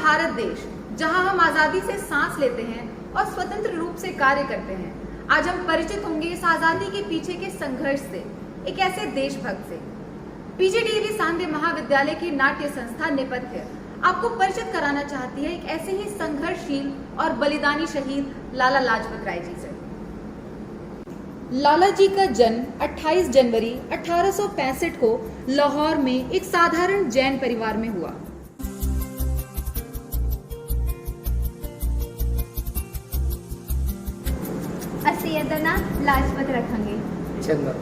भारत देश, जहां हम आजादी से सांस लेते हैं और स्वतंत्र रूप से कार्य करते हैं। आज हम परिचित होंगे इस आजादी के पीछे के संघर्ष से, एक ऐसे देशभक्त से। पीजीडीएवी सांध्य महाविद्यालय की नाट्य संस्था नेपथ्य आपको परिचित कराना चाहती है एक ऐसे ही संघर्षशील और बलिदानी शहीद लाला लाजपत राय जी से। लाला जी का जन्म 28 जनवरी 1865 को लाहौर में एक साधारण जैन परिवार में हुआ। ਅਸੀਂ ਇਹਦਾ ਨਾਂ ਲਾਜਪਤ ਰੱਖਾਂਗੇ। चंगा।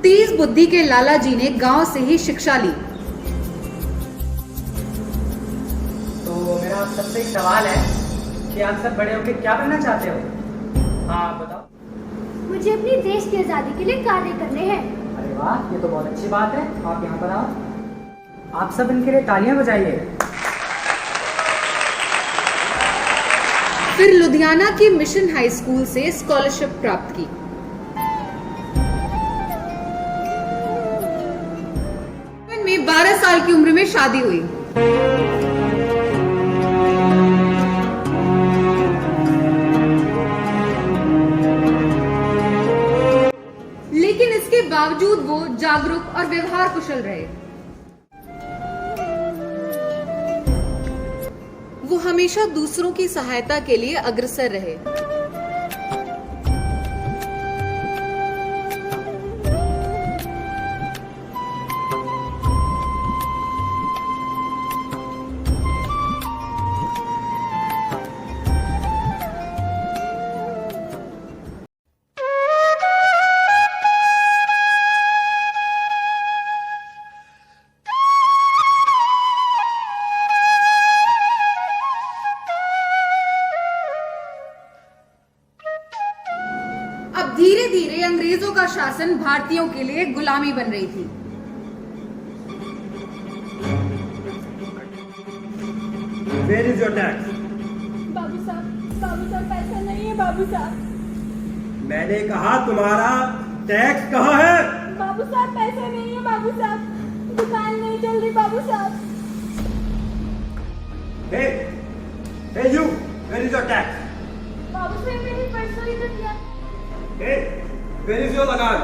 तेज बुद्धि के लाला जी ने गांव से ही शिक्षा ली। तो मेरा आप सबसे एक सवाल है कि आप सब बड़े होकर क्या बनना चाहते हो? हाँ बताओ। मुझे अपनी देश की आज़ादी के लिए कार्य करने हैं। अरे वाह, ये तो बहुत अच्छी बात है। आप यहाँ पर आओ। आप सब इनके लिए तालियां बजाइए। फिर लुधियाना की मिशन हाई स्कूल से स्कॉलरशिप प्राप्त की। में 12 साल की उम्र में शादी हुई। लेकिन इसके बावजूद वो जागरूक और व्यवहार कुशल रहे। वो हमेशा दूसरों की सहायता के लिए अग्रसर रहे। अब धीरे धीरे अंग्रेजों का शासन भारतीयों के लिए गुलामी बन रही थी। Where is your tax? बाबू साहब पैसा नहीं है बाबू साहब। मैंने कहा तुम्हारा टैक्स कहाँ है? बाबू साहब पैसा नहीं है बाबू साहब, दुकान नहीं चल रही बाबू साहब। Hey, hey you, where is your tax? बाबू साहब मैंने परसों ही तो दिया। Hey, where is your लगान?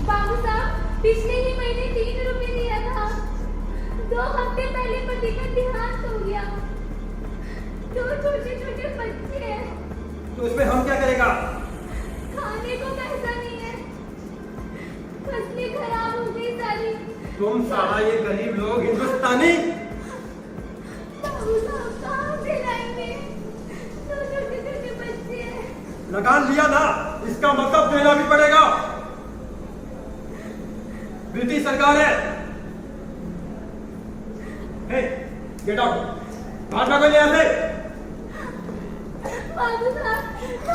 बाबू साहब पिछले ही महीने 3 रुपए दिया था। 2 हफ्ते पहले पति का देहांत हो गया। 2 छोटे छोटे बच्चे हैं। तो इसमें हम क्या करेगा? खाने को पैसा नहीं है, फसलें खराब हो गई सारी। तुम सारा ये गरीब लोग हिंदुस्तानी बाबू साहब कहाँ से लाएंगे? 2 छोटे छोटे बच्चे हैं। लगान लिया ना, इसका मतलब देना भी पड़ेगा। ब्रिटिश सरकार है। Hey, get out! बाहर भागो यहाँ से। बाबू साहब मुझे तो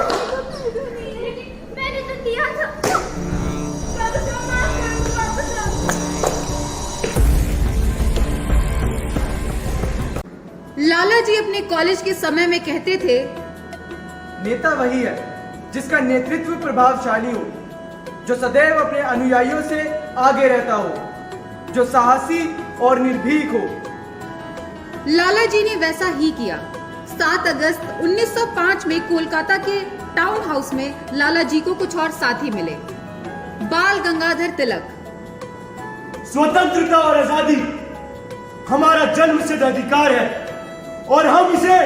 पैसा नहीं है, मैंने तो दिया था। बाबू साहब माफ कर दो बाबू साहब। लाला जी अपने कॉलेज के समय में कहते थे, नेता वही है जिसका नेतृत्व प्रभावशाली हो, जो सदैव अपने अनुयायियों से आगे रहता हो, जो साहसी और निर्भीक हो। लाला जी ने वैसा ही किया। 7 अगस्त 1905 में कोलकाता के टाउन हाउस में लाला जी को कुछ और साथी मिले। बाल गंगाधर तिलक। स्वतंत्रता और आजादी हमारा जन्मसिद्ध अधिकार है और हम इसे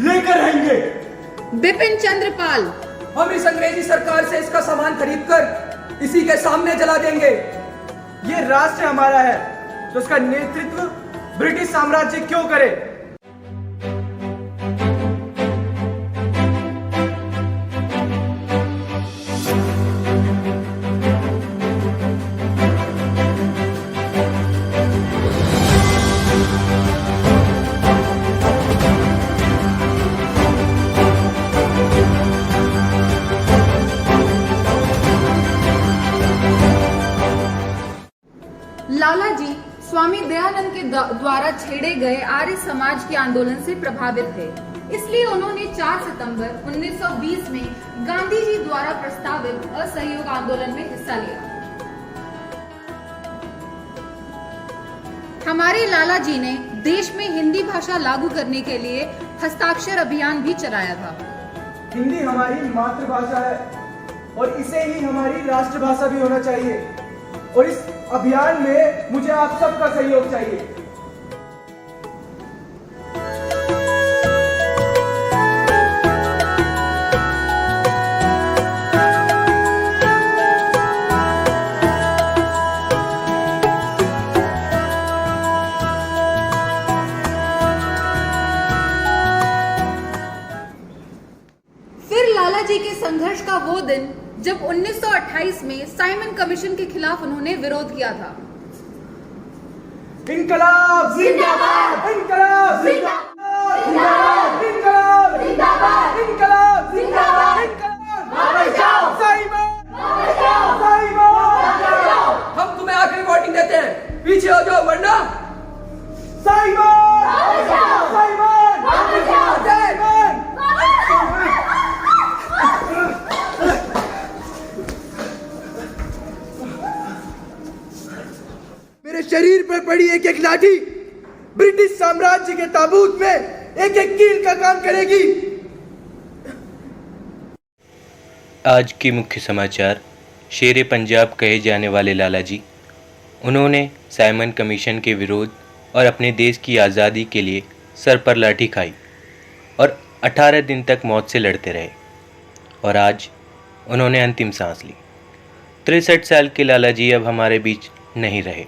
लेकर रहेंगे। बिपिन चंद्र पाल। हम इस अंग्रेजी सरकार से इसका सामान खरीदकर इसी के सामने जला देंगे। ये राष्ट्र हमारा है, तो उसका नेतृत्व ब्रिटिश साम्राज्य क्यों करे? लाला जी स्वामी दयानंद के द्वारा छेड़े गए आर्य समाज के आंदोलन से प्रभावित थे, इसलिए उन्होंने 4 सितंबर 1920 में गांधी जी द्वारा प्रस्तावित असहयोग आंदोलन में हिस्सा लिया। हमारे लाला जी ने देश में हिंदी भाषा लागू करने के लिए हस्ताक्षर अभियान भी चलाया था। हिंदी हमारी मातृभाषा है और इसे ही हमारी राष्ट्रभाषा भी होना चाहिए, और इस अभियान में मुझे आप सबका सहयोग चाहिए। लाला जी के संघर्ष का वो दिन जब 1928 में साइमन कमीशन के खिलाफ उन्होंने विरोध किया था। इनकलाब जिंदाबाद! इनकलाब जिंदाबाद! इनकलाब जिंदाबाद! इनकलाब जिंदाबाद! इनकलाब! वापस जाओ! साइमन! वापस जाओ! साइमन! वापस जाओ! हम तुम्हें आखिरी वार्निंग देते हैं, पीछे हो जाओ वरना। साइमन! वापस जाओ! साइमन! वापस जाओ! साइमन! मेरे शरीर पर पड़ी एक एक लाठी ब्रिटिश साम्राज्य के ताबूत में एक एक कील का काम करेगी। आज के मुख्य समाचार। शेरे पंजाब कहे जाने वाले लाला जी, उन्होंने साइमन कमीशन के विरोध और अपने देश की आज़ादी के लिए सर पर लाठी खाई और 18 दिन तक मौत से लड़ते रहे, और आज उन्होंने अंतिम सांस ली। 63 साल के लाला जी अब हमारे बीच नहीं रहे।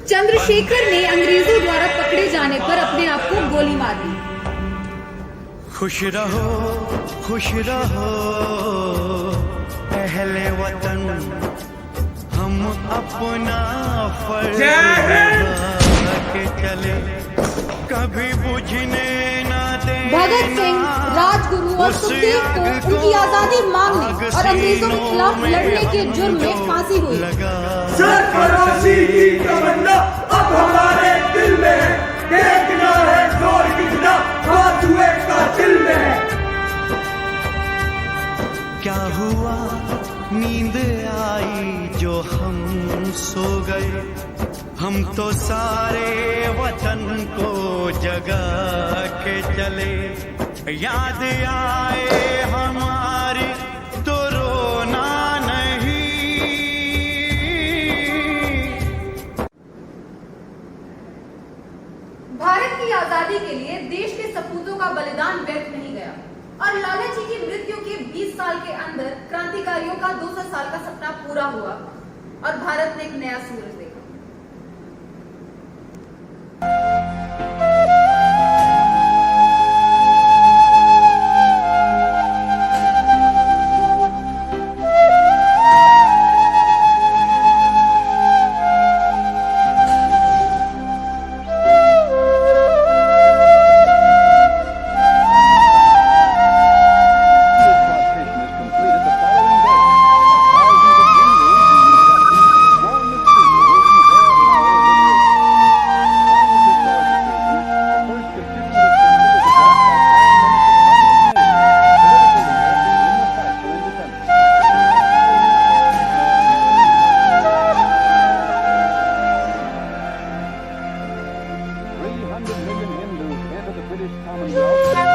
चंद्रशेखर ने अंग्रेजों द्वारा पकड़े जाने पर अपने आप को गोली मार दी। खुश रहो अहले वतन, हम अपना फर्ज निभा के चले, कभी बुझने ना देना। भगत सिंह, राजगुरु और सुखदेव को उनकी आजादी मांगने और अंग्रेजों के खिलाफ लड़ने के जुर्म में फांसी हुई। सरफराजी की तमन्ना अब हमारे दिल में है, देखना है जोर कितना बाजुए का दिल में है। क्या हुआ नींद आई जो हम सो गए, हम तो सारे वतन को जगा के चले, याद आए हमारी तो रोना नहीं। भारत की आजादी के लिए देश के सपूतों का बलिदान व्यर्थ नहीं गया, और लाला जी की मृत्यु के 20 साल के अंदर क्रांतिकारियों का 200 साल का सपना पूरा हुआ और भारत ने एक नया सूरज देखा। British Commonwealth.